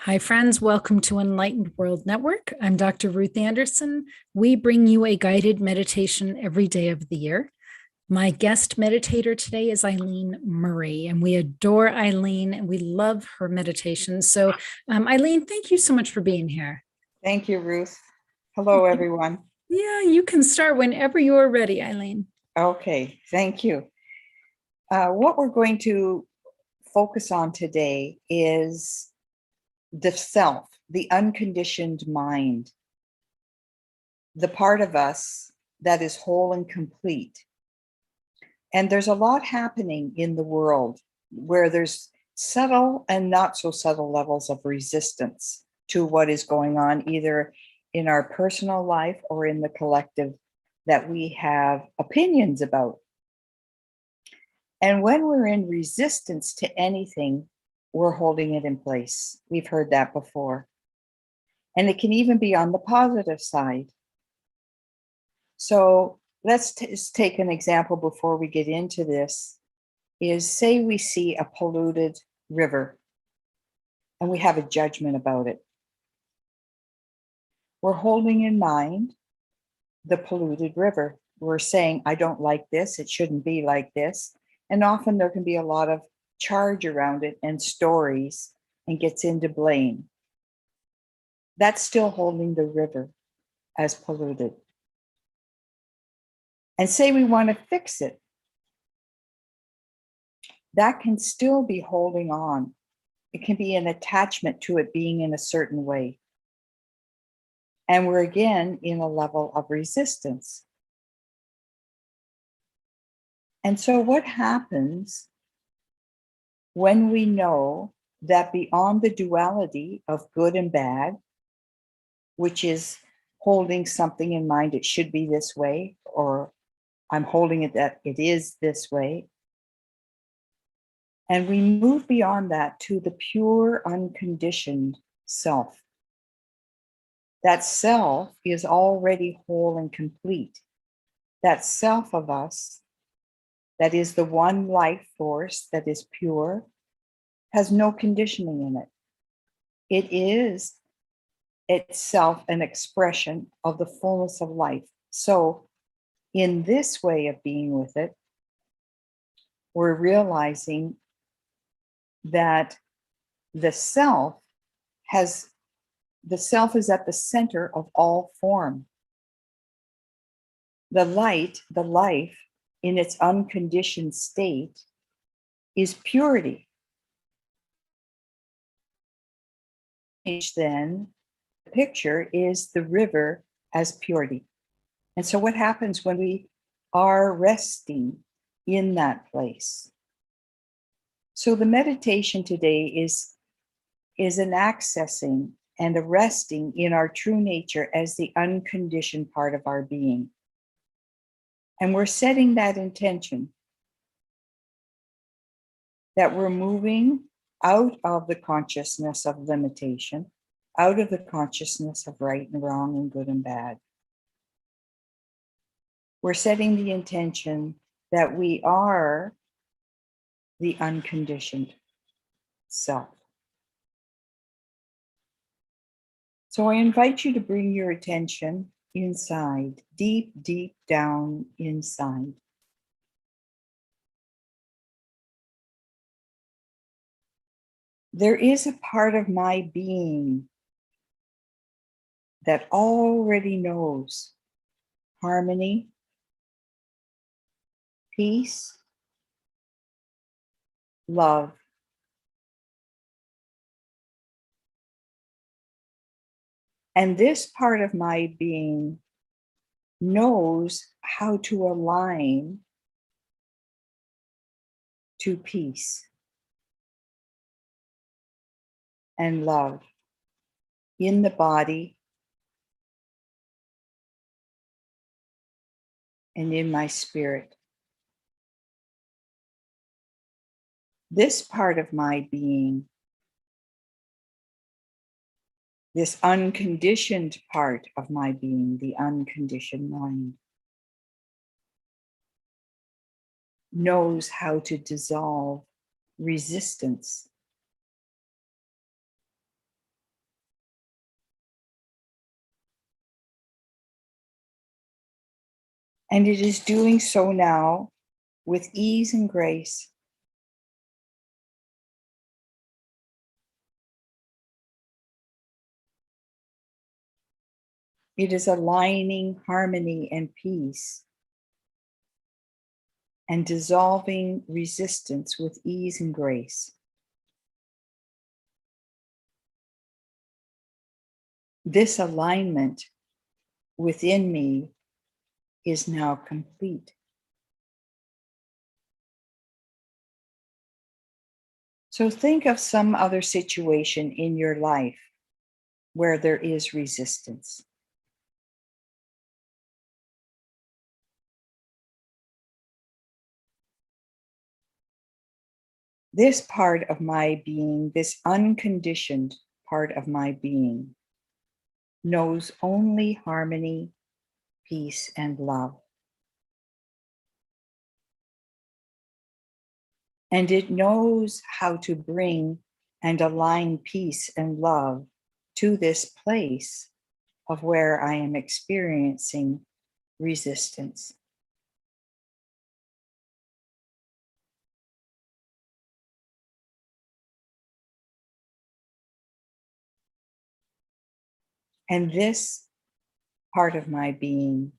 Hi, friends. Welcome to Enlightened World Network. I'm Dr. Ruth Anderson. We bring you a guided meditation every day of the year. My guest meditator today is Eileen Murray, and we adore Eileen and we love her meditations. So, Eileen, thank you so much for being here. Thank you, Ruth. Hello, everyone. Yeah, you can start whenever you're ready, Eileen. Okay, thank you. What we're going to focus on today is the self, the unconditioned mind, the part of us that is whole and complete. And there's a lot happening in the world where there's subtle and not so subtle levels of resistance to what is going on, either in our personal life or in the collective that we have opinions about. And when we're in resistance to anything, we're holding it in place. We've heard that before. And it can even be on the positive side. So let's take an example before we get into this, is say we see a polluted river and we have a judgment about it. We're holding in mind the polluted river. We're saying, I don't like this, it shouldn't be like this. And often there can be a lot of charge around it and stories and gets into blame. That's still holding the river as polluted. And say we want to fix it. That can still be holding on. It can be an attachment to it being in a certain way. And we're again in a level of resistance. And so what happens when we know that beyond the duality of good and bad, which is holding something in mind, it should be this way, or I'm holding it that it is this way. And we move beyond that to the pure, unconditioned self. That self is already whole and complete. That self of us, that is the one life force that is pure, has no conditioning in it. It is itself an expression of the fullness of life. So in this way of being with it, we're realizing that the self is at the center of all form. The light, the life in its unconditioned state is purity. Then the picture is the river as purity. And so what happens when we are resting in that place? So the meditation today is an accessing and a resting in our true nature as the unconditioned part of our being. And we're setting that intention that we're moving out of the consciousness of limitation, out of the consciousness of right and wrong and good and bad. We're setting the intention that we are the unconditioned self. So I invite you to bring your attention inside, deep, deep down inside. There is a part of my being that already knows harmony, peace, love. And this part of my being knows how to align to peace and love in the body and in my spirit. This part of my being, this unconditioned part of my being, the unconditioned mind, knows how to dissolve resistance And it is doing so now with ease and grace. It is aligning harmony and peace and dissolving resistance with ease and grace. This alignment within me is now complete. So think of some other situation in your life where there is resistance. This part of my being, this unconditioned part of my being, knows only harmony, peace, and love. And it knows how to bring and align peace and love to this place of where I am experiencing resistance. And this part of my being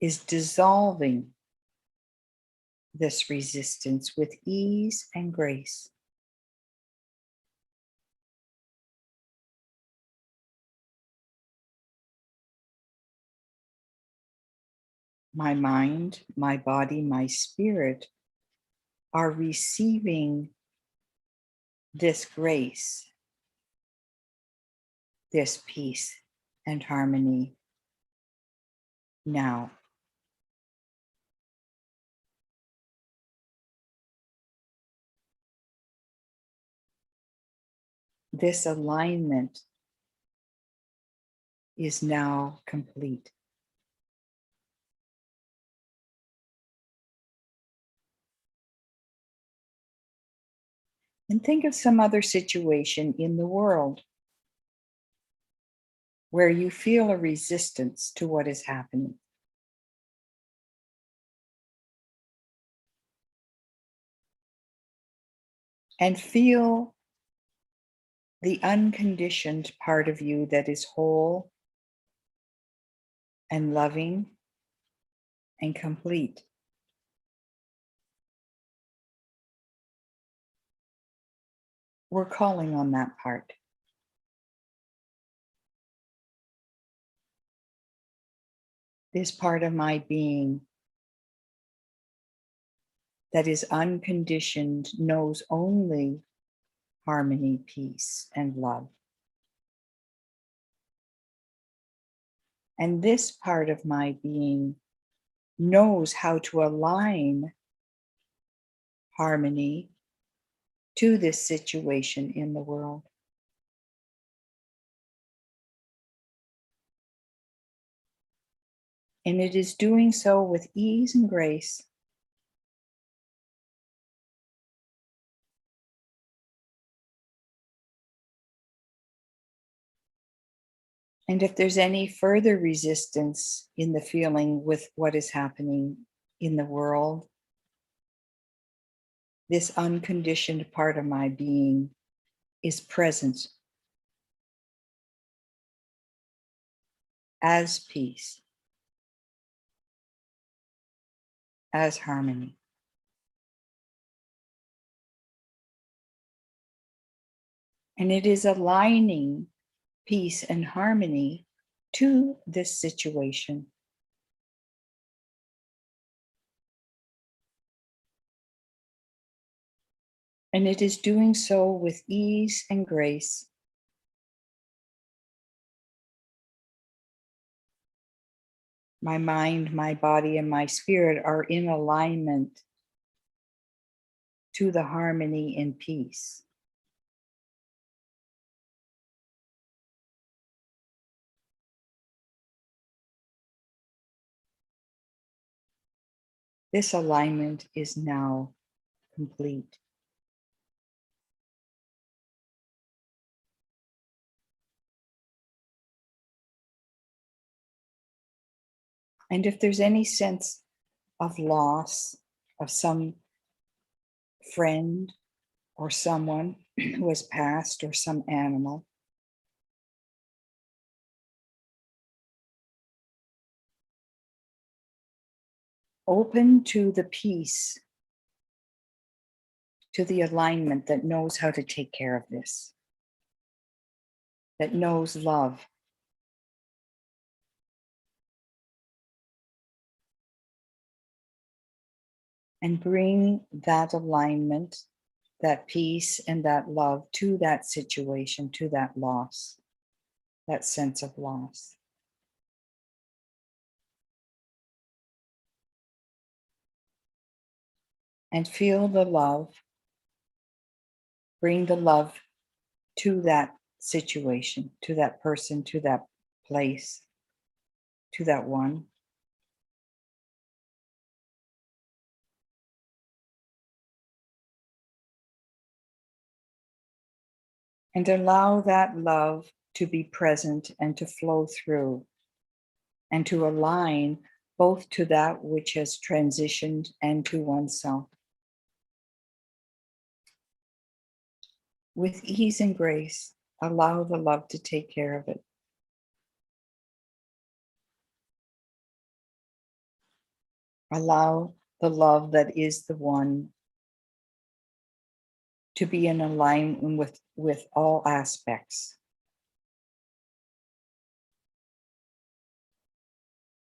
is dissolving this resistance with ease and grace. My mind, my body, my spirit are receiving this grace, this peace and harmony now. This alignment is now complete. And think of some other situation in the world where you feel a resistance to what is happening. And feel the unconditioned part of you that is whole and loving and complete. We're calling on that part. This part of my being that is unconditioned knows only harmony, peace, and love. And this part of my being knows how to align harmony to this situation in the world. And it is doing so with ease and grace. And if there's any further resistance in the feeling with what is happening in the world, this unconditioned part of my being is present as peace, as harmony. And it is aligning peace and harmony to this situation. And it is doing so with ease and grace. My mind, my body, and my spirit are in alignment to the harmony and peace. This alignment is now complete. And if there's any sense of loss of some friend or someone who has passed or some animal, open to the peace, to the alignment that knows how to take care of this, that knows love. And bring that alignment, that peace and that love to that situation, to that loss, that sense of loss. And feel the love, bring the love to that situation, to that person, to that place, to that one. And allow that love to be present and to flow through and to align both to that which has transitioned and to oneself. With ease and grace, allow the love to take care of it. Allow the love that is the one to be in alignment with all aspects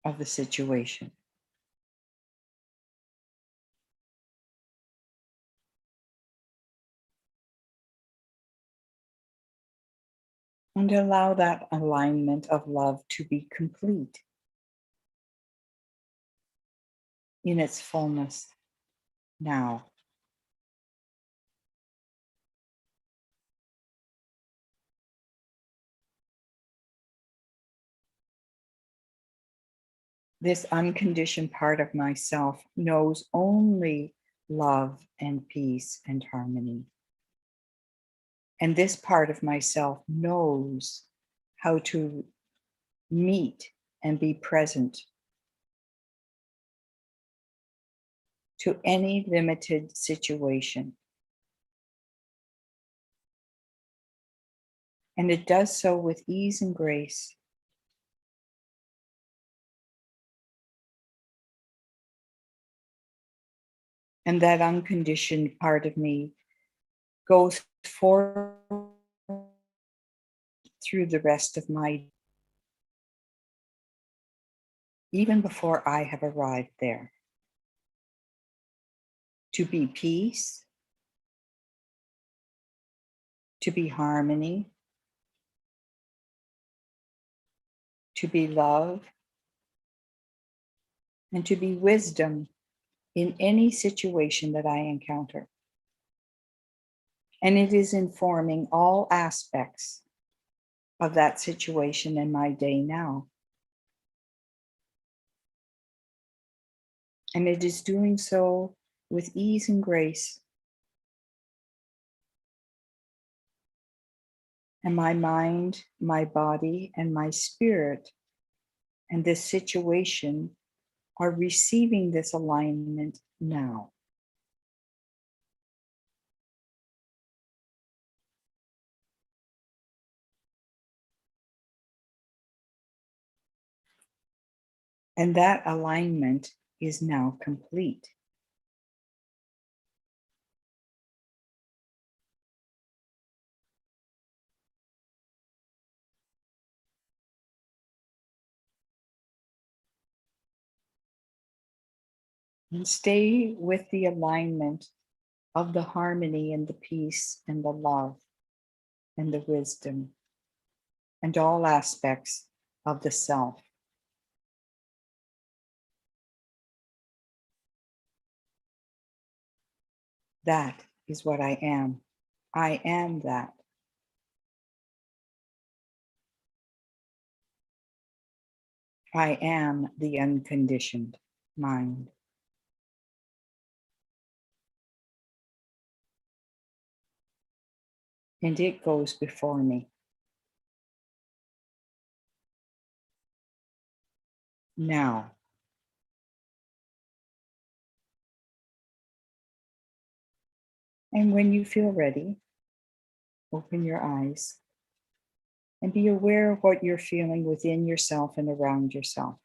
of the situation. And allow that alignment of love to be complete in its fullness now. This unconditioned part of myself knows only love and peace and harmony. And this part of myself knows how to meet and be present to any limited situation. And it does so with ease and grace. And that unconditioned part of me goes forward through the rest of my, even before I have arrived there, to be peace, to be harmony, to be love, and to be wisdom in any situation that I encounter. And it is informing all aspects of that situation in my day now. And it is doing so with ease and grace. And my mind, my body, and my spirit, and this situation are receiving this alignment now. And that alignment is now complete. And stay with the alignment of the harmony and the peace and the love and the wisdom and all aspects of the self. That is what I am. I am that. I am the unconditioned mind. And it goes before me. Now, And when you feel ready, open your eyes and be aware of what you're feeling within yourself and around yourself.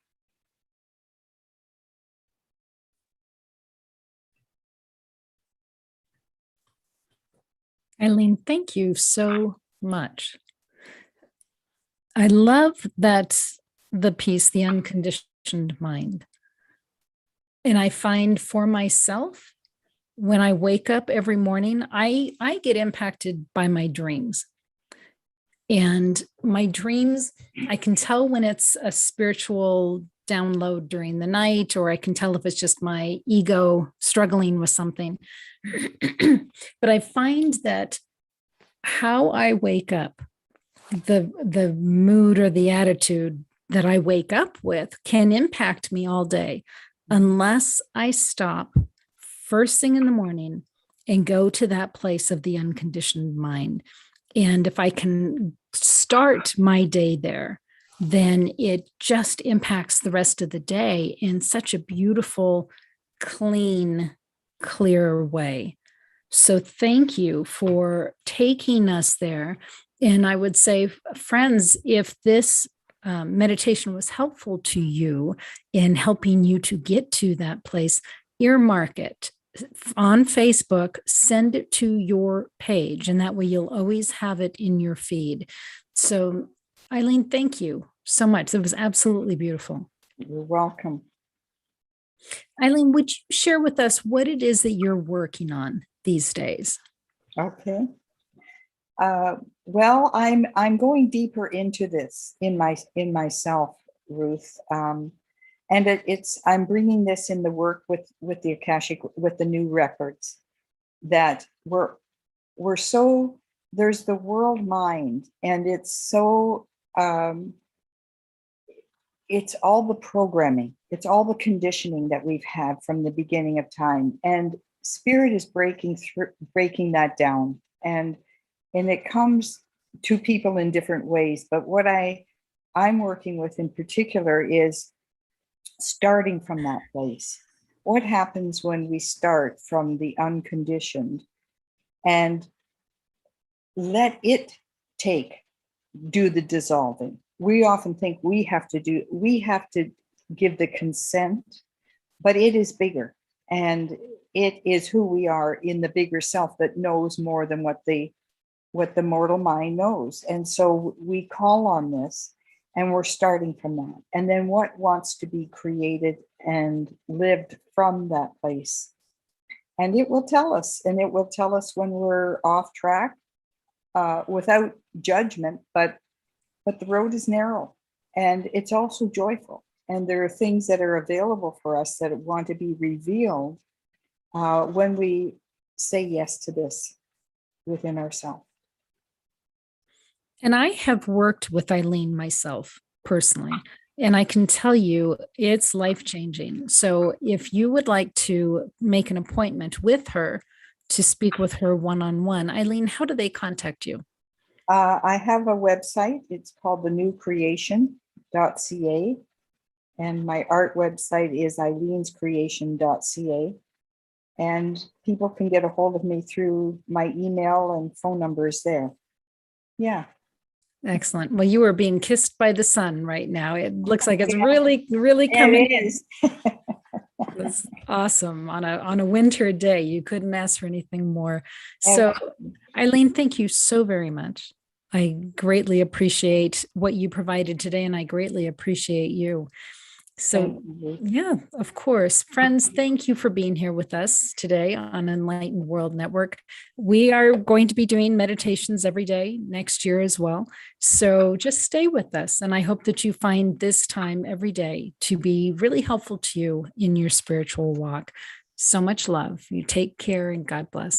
Eileen, thank you so much. I love that the piece, the unconditioned mind. And I find for myself, when I wake up every morning, I get impacted by my dreams. And my dreams, I can tell when it's a spiritual download during the night, or I can tell if it's just my ego struggling with something. But I find that how I wake up, the mood or the attitude that I wake up with can impact me all day unless I stop first thing in the morning and go to that place of the unconditioned mind. And if I can start my day there, then it just impacts the rest of the day in such a beautiful, clean, clear way. So thank you for taking us there. And I would say, friends, if this meditation was helpful to you in helping you to get to that place, earmark it on Facebook, send it to your page, and that way you'll always have it in your feed. So, Eileen, thank you so much. It was absolutely beautiful. You're welcome. Eileen, would you share with us what it is that you're working on these days? Okay. Well, I'm going deeper into this in myself, Ruth. And I'm bringing this in the work with the Akashic, with the new records, that we're so, there's the world mind, and it's so, it's all the programming, it's all the conditioning that we've had from the beginning of time, and spirit is breaking that down, and it comes to people in different ways. But what I'm working with in particular is starting from that place. What happens when we start from the unconditioned and let it do the dissolving? We often think we have to give the consent, but it is bigger, and it is who we are in the bigger self that knows more than what the mortal mind knows. And so we call on this, and we're starting from that. And then what wants to be created and lived from that place. And it will tell us, when we're off track, without judgment, but the road is narrow, and it's also joyful. And there are things that are available for us that want to be revealed when we say yes to this within ourselves. And I have worked with Eileen myself personally, and I can tell you it's life-changing. So if you would like to make an appointment with her to speak with her one-on-one, Eileen, how do they contact you? I have a website. It's called thenewcreation.ca. And my art website is eileenscreation.ca. And people can get a hold of me through my email and phone numbers there. Yeah. Excellent. Well, you are being kissed by the sun right now. It looks like it's really, really coming in. It's awesome. On a winter day, you couldn't ask for anything more. So, Eileen, thank you so very much. I greatly appreciate what you provided today, and I greatly appreciate you. So, yeah, of course. Friends, thank you for being here with us today on Enlightened World Network. We are going to be doing meditations every day next year as well. So just stay with us. And I hope that you find this time every day to be really helpful to you in your spiritual walk. So much love. You take care, and God bless.